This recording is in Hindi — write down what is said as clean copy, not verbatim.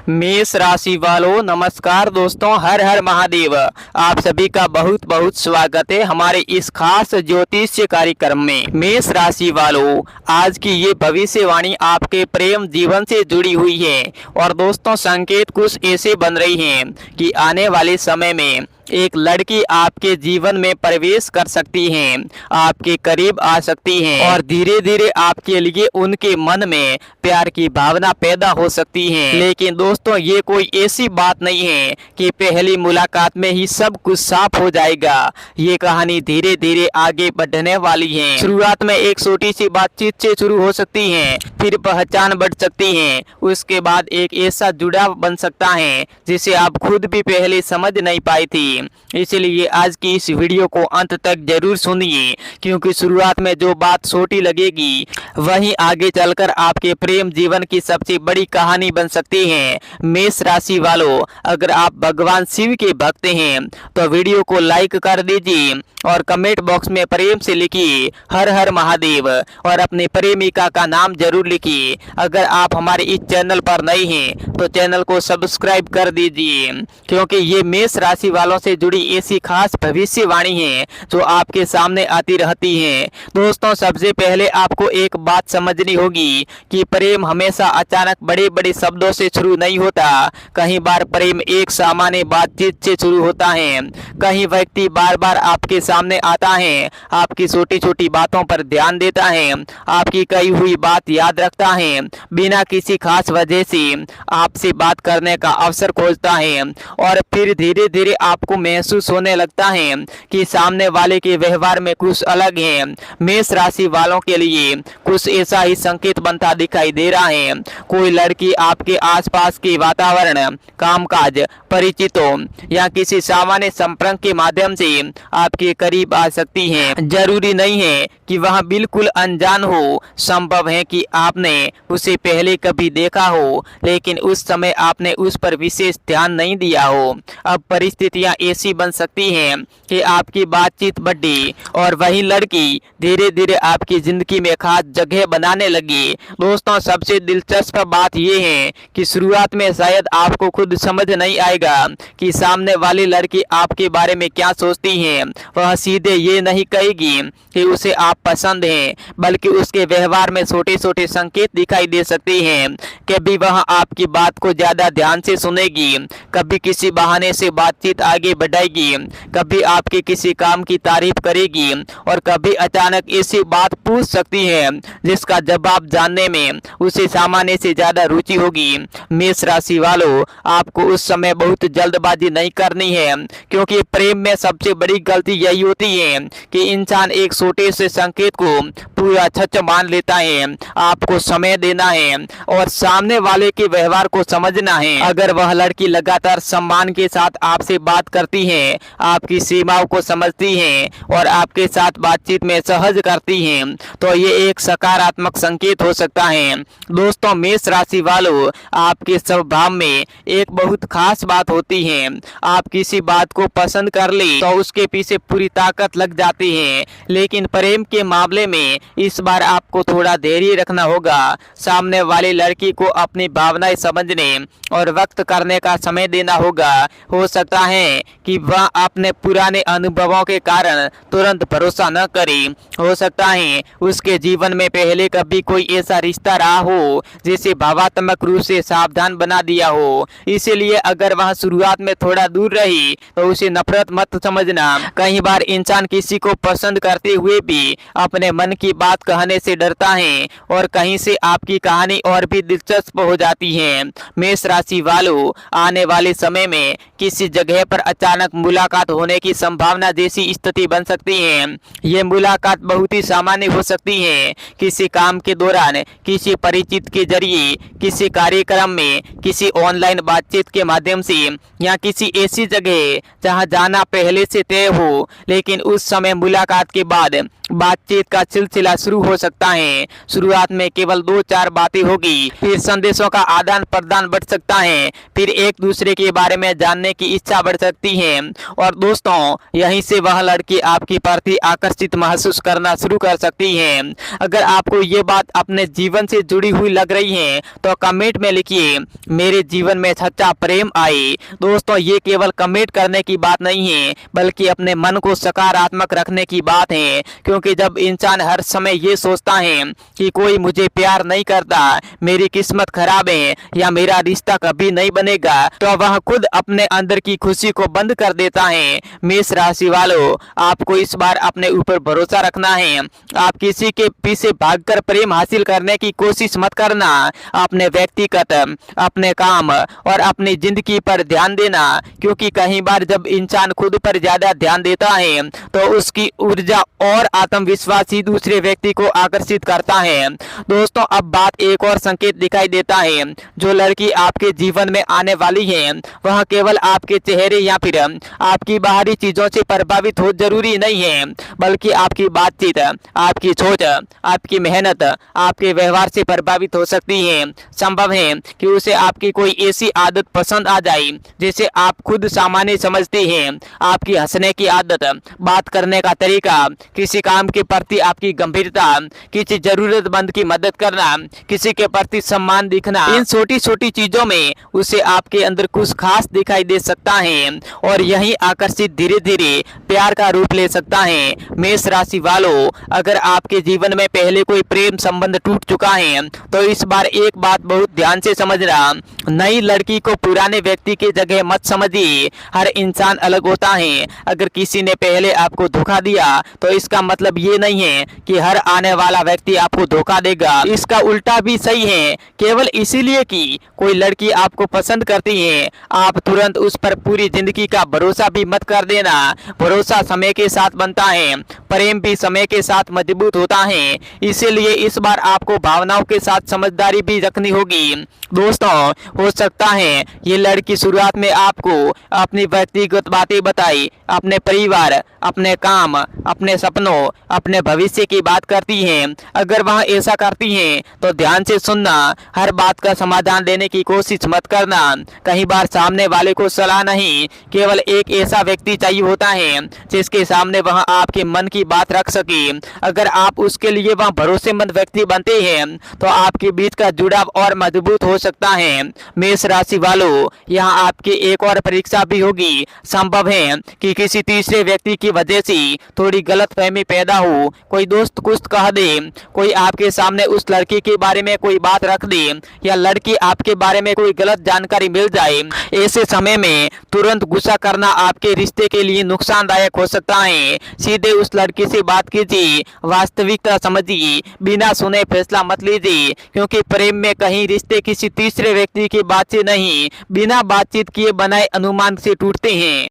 मेष राशि वालों नमस्कार दोस्तों, हर हर महादेव। आप सभी का बहुत बहुत स्वागत है हमारे इस खास ज्योतिष्य कार्यक्रम में। मेष राशि वालों, आज की ये भविष्यवाणी आपके प्रेम जीवन से जुड़ी हुई है और दोस्तों संकेत कुछ ऐसे बन रही हैं कि आने वाले समय में एक लड़की आपके जीवन में प्रवेश कर सकती है, आपके करीब आ सकती है और धीरे धीरे आपके लिए उनके मन में प्यार की भावना पैदा हो सकती है। लेकिन दोस्तों ये कोई ऐसी बात नहीं है कि पहली मुलाकात में ही सब कुछ साफ हो जाएगा। ये कहानी धीरे धीरे आगे बढ़ने वाली है। शुरुआत में एक छोटी सी बातचीत से शुरू हो सकती है, फिर पहचान बढ़ सकती है, उसके बाद एक ऐसा जुड़ाव बन सकता है जिसे आप खुद भी पहले समझ नहीं पाई थी। इसलिए आज की इस वीडियो को अंत तक जरूर सुनिए, क्योंकि शुरुआत में जो बात छोटी लगेगी वही आगे चलकर आपके प्रेम जीवन की सबसे बड़ी कहानी बन सकती है। मेष राशि वालों, अगर आप भगवान शिव के भक्त हैं तो वीडियो को लाइक कर दीजिए और कमेंट बॉक्स में प्रेम से लिखिए हर हर महादेव और अपने प्रेमिका का नाम जरूर लिखिए। अगर आप हमारे इस चैनल पर नए हैं तो चैनल को सब्सक्राइब कर दीजिए, क्योंकि ये मेष राशि वालों से जुड़ी ऐसी खास भविष्यवाणी है जो आपके सामने आती रहती है। दोस्तों सबसे पहले आपको एक बात समझनी होगी कि प्रेम हमेशा अचानक बड़े बड़े शब्दों से शुरू नहीं होता। कई बार प्रेम एक सामान्य बातचीत से शुरू होता है। कहीं व्यक्ति बार बार आपके सामने आता है, आपकी छोटी छोटी बातों पर ध्यान देता है, आपकी कही हुई बात याद रखता है, बिना किसी खास वजह से आपसे बात करने का अवसर खोजता है और फिर धीरे धीरे आपको महसूस होने लगता है कि सामने वाले के व्यवहार में कुछ अलग है। मेष राशि वालों के लिए कुछ ऐसा ही संकेत बनता दिखाई दे रहा है। कोई लड़की आपके आसपास के वातावरण, कामकाज, परिचितों या किसी सामान्य संपर्क के माध्यम से आपके करीब आ सकती है। जरूरी नहीं है कि वह बिल्कुल अनजान हो, संभव है कि आपने उसे पहले कभी देखा हो लेकिन उस समय आपने उस पर विशेष ध्यान नहीं दिया हो। अब परिस्थितियां ऐसी बन सकती हैं कि आपकी बातचीत बढ़ी और वही लड़की धीरे धीरे आपकी जिंदगी में खास जगह बनाने लगी। दोस्तों सबसे दिलचस्प बात यह है कि शुरुआत में शायद आपको खुद समझ नहीं आएगा कि सामने वाली लड़की आपके बारे में क्या सोचती है। वह सीधे ये नहीं कहेगी कि उसे आप पसंद हैं, बल्कि उसके व्यवहार में छोटे छोटे संकेत दिखाई दे सकते हैं। कभी वह आपकी बात को ज्यादा ध्यान से सुनेगी, कभी किसी बहाने से बातचीत आगे बढ़ाएगी, कभी आपके किसी काम की तारीफ करेगी और कभी अचानक ऐसी बात पूछ सकती है जिसका जवाब जानने में उसे सामान्य से ज्यादा रुचि होगी। मेष राशि वालों, आपको उस समय बहुत जल्दबाजी नहीं करनी है, क्योंकि प्रेम में सबसे बड़ी गलती यही होती है कि इंसान एक छोटे से संकेत को पूरा सच मान लेता है। आपको समय देना है और सामने वाले के व्यवहार को समझना है। अगर वह लड़की लगातार सम्मान के साथ आपसे बात करती है, आपकी सीमाओं को समझती है और आपके साथ बातचीत में सहज करती है, तो ये एक सकारात्मक संकेत हो सकता है। दोस्तों मेष राशि वालों, आपके स्वभाव में एक बहुत खास बात होती है। आप किसी बात को पसंद कर ले तो उसके पीछे पूरी ताकत लग जाती है, लेकिन प्रेम के मामले में इस बार आपको थोड़ा धैर्य रखना होगा। सामने वाली लड़की को अपनी भावनाएं समझने और व्यक्त करने का समय देना होगा। हो सकता है कि वह अपने पुराने अनुभवों के कारण तुरंत भरोसा न करे। हो सकता है उसके जीवन में पहले कभी कोई ऐसा रिश्ता रहा हो जिसे भावात्मक रूप से सावधान बना दिया हो। इसीलिए अगर वह शुरुआत में थोड़ा दूर रही तो उसे नफरत मत समझना। कई बार इंसान किसी को पसंद करते हुए भी अपने मन की बात कहने से डरता है और कहीं से आपकी कहानी और भी दिलचस्प हो जाती है। मेष राशि वालों, आने वाले समय में किसी जगह पर अचानक मुलाकात होने की संभावना जैसी स्थिति बन सकती है। ये मुलाकात बहुत ही सामान्य हो सकती है, किसी काम के दौरान, किसी परिचित के जरिए, किसी कार्यक्रम में, किसी ऑनलाइन बातचीत के माध्यम से या किसी ऐसी जगह जहां जाना पहले से तय हो। लेकिन उस समय मुलाकात के बाद बातचीत का सिलसिला शुरू हो सकता है। शुरुआत में केवल 2-4 बातें होगी, फिर संदेशों का आदान प्रदान बढ़ सकता है, फिर एक दूसरे के बारे में जानने की इच्छा बढ़ सकती सकती हैं और दोस्तों यहीं से वह लड़की आपके प्रति आकर्षित महसूस करना शुरू कर सकती है। अगर आपको ये बात अपने जीवन से जुड़ी हुई लग रही है तो कमेंट में लिखिए मेरे जीवन में सच्चा प्रेम आए। दोस्तों ये केवल कमेंट करने की बात नहीं है बल्कि अपने मन को सकारात्मक रखने की बात है, क्योंकि जब इंसान हर समय ये सोचता है कि कोई मुझे प्यार नहीं करता, मेरी किस्मत खराब है या मेरा रिश्ता कभी नहीं बनेगा, तो वह खुद अपने अंदर की खुशी को बंद कर देता है। मेष राशि वालों, आपको इस बार अपने ऊपर भरोसा रखना है। आप किसी के पीछे भागकर प्रेम हासिल करने की कोशिश मत करना। अपने व्यक्तिगत, अपने काम और अपनी जिंदगी पर ध्यान देना, क्योंकि कई बार जब इंसान खुद पर ज्यादा ध्यान देता है तो उसकी ऊर्जा और आत्मविश्वास ही दूसरे व्यक्ति को आकर्षित करता है। दोस्तों अब बात एक और संकेत दिखाई देता है। जो लड़की आपके जीवन में आने वाली है वह केवल आपके चेहरे या फिर आपकी बाहरी चीजों से प्रभावित हो जरूरी नहीं है, बल्कि आपकी बातचीत, आपकी सोच, आपकी मेहनत, आपके व्यवहार से प्रभावित हो सकती है। संभव है कि उसे आपकी कोई ऐसी आदत पसंद आ जाए जिसे आप खुद सामान्य समझते हैं। आपकी हंसने की आदत, बात करने का तरीका, किसी काम के प्रति आपकी गंभीरता, किसी जरूरतमंद की मदद करना, किसी के प्रति सम्मान दिखना, इन छोटी छोटी चीजों में उसे आपके अंदर कुछ खास दिखाई दे सकता है और यही आकर्षित धीरे धीरे प्यार का रूप ले सकता है। मेष राशि वालों, अगर आपके जीवन में पहले कोई प्रेम संबंध टूट चुका है तो इस बार एक बात बहुत ध्यान से समझना, नई लड़की को पुराने व्यक्ति की जगह मत समझिए। हर इंसान अलग होता है। अगर किसी ने पहले आपको धोखा दिया तो इसका मतलब ये नहीं है कि हर आने वाला व्यक्ति आपको धोखा देगा। इसका उल्टा भी सही है। केवल इसीलिए कि कोई लड़की आपको पसंद करती है आप तुरंत उस पर पूरी जिंदगी का भरोसा भी मत कर देना। भरोसा समय के साथ बनता है, प्रेम भी समय के साथ मजबूत होता है। इसीलिए इस बार आपको भावनाओं के साथ समझदारी भी रखनी होगी। दोस्तों हो सकता है ये लड़की शुरुआत में आपको अपनी व्यक्तिगत बातें बताई, अपने परिवार, अपने काम, अपने सपनों, अपने भविष्य की बात करती है। अगर वह ऐसा करती है तो ध्यान से सुनना, हर बात का समाधान देने की कोशिश मत करना। कई बार सामने वाले को सलाह नहीं, केवल एक ऐसा व्यक्ति चाहिए होता है जिसके सामने वह आपके मन की बात रख सके। अगर आप उसके लिए वह भरोसेमंद व्यक्ति बनते हैं तो आपके बीच का जुड़ाव और मजबूत हो सकता है। मेष राशि वालों, यहाँ आपकी एक और परीक्षा भी होगी। संभव है कि किसी तीसरे व्यक्ति की वजह से थोड़ी गलतफहमी पैदा हो। कोई दोस्त कुछ कह दे, कोई आपके सामने उस लड़की के बारे में कोई बात रख दे या लड़की आपके बारे में कोई गलत जानकारी मिल जाए। ऐसे समय में तुरंत गुस्सा करना आपके रिश्ते के लिए नुकसानदायक हो सकता है। सीधे उस लड़की से बात कीजिए, वास्तविकता समझिए, बिना सुने फैसला मत लीजिए, क्योंकि प्रेम में कहीं रिश्ते किसी तीसरे व्यक्ति की बात से नहीं, बिना बातचीत किए बनाए अनुमान से टूटते हैं।